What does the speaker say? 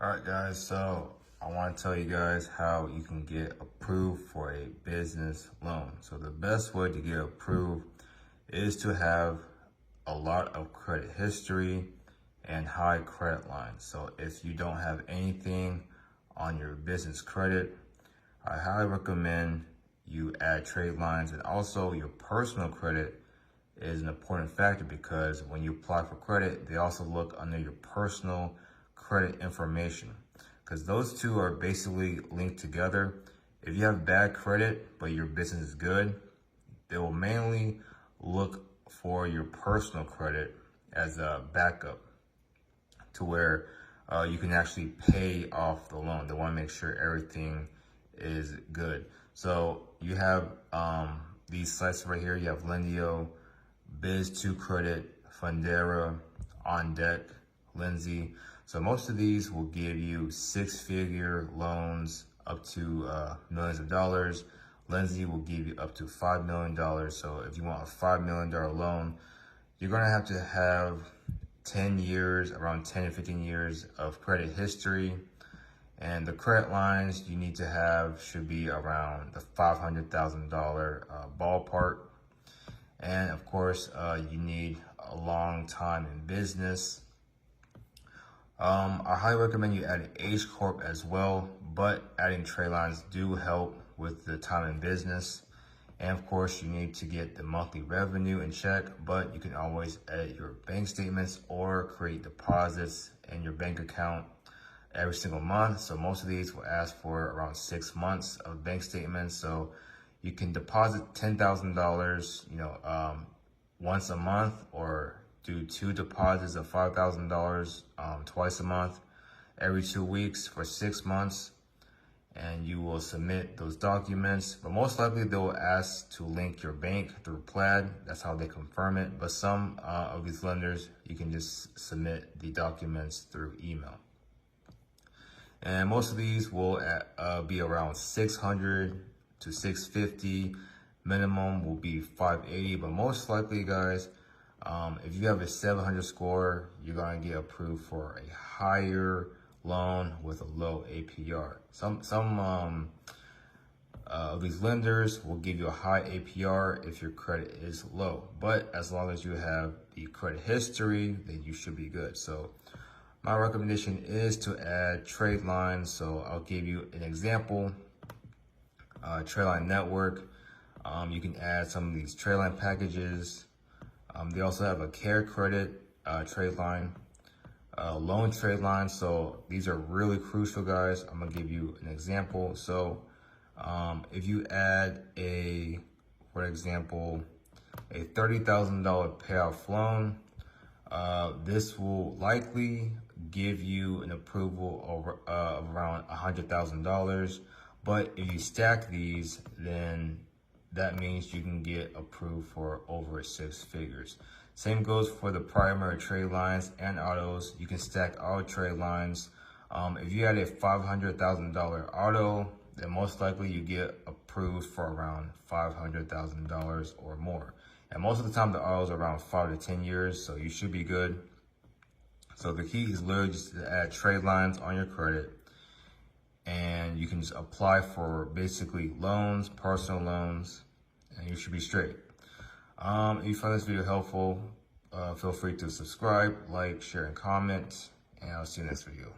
All right, guys, so I want to tell you guys how you can get approved for a business loan. So the best way to get approved is to have a lot of credit history and high credit lines. So if you don't have anything on your business credit, I highly recommend you add trade lines, and also your personal credit is an important factor because when you apply for credit, they also look under your personal credit information because those two are basically linked together. If you have bad credit, but your business is good, they will mainly look for your personal credit as a backup to where you can actually pay off the loan. They want to make sure everything is good. So you have these sites right here. You have Lendio, Biz2Credit, Fundera, OnDeck, Lindsay. So most of these will give you six-figure loans up to millions of dollars. Lindsay will give you up to $5 million. So if you want a $5 million loan, you're gonna have to have 10 years, around 10 to 15 years of credit history. And the credit lines you need to have should be around the $500,000 ballpark. And of course, you need a long time in business. I highly recommend you add an H Corp as well, but adding trade lines do help with the time in business. And of course, you need to get the monthly revenue in check, but you can always edit your bank statements or create deposits in your bank account every single month. So most of these will ask for around 6 months of bank statements. So you can deposit $10,000, once a month, or do 2 deposits of $5,000 twice a month, every 2 weeks for 6 months. And you will submit those documents, but most likely they will ask to link your bank through Plaid. That's how they confirm it. But some of these lenders, you can just submit the documents through email. And most of these will be around 600 to 650. Minimum will be 580, but most likely, guys, if you have a 700 score, you're gonna get approved for a higher loan with a low APR. Some of these lenders will give you a high APR if your credit is low, but as long as you have the credit history, then you should be good. So my recommendation is to add trade lines. So I'll give you an example. Trade line network. You can add some of these trade line packages. They also have a care credit trade line. Loan trade lines. So these are really crucial, guys. I'm gonna give you an example. So if you add for example, a $30,000 payoff loan, this will likely give you an approval of around $100,000. But if you stack these, then that means you can get approved for over 6 figures. Same goes for the primary trade lines and autos. You can stack all trade lines. If you had a $500,000 auto, then most likely you get approved for around $500,000 or more. And most of the time the auto is around 5 to 10 years, so you should be good. So the key is literally just to add trade lines on your credit, and you can just apply for basically loans, personal loans, and you should be straight. If you found this video helpful, feel free to subscribe, like, share, and comment, and I'll see you next video.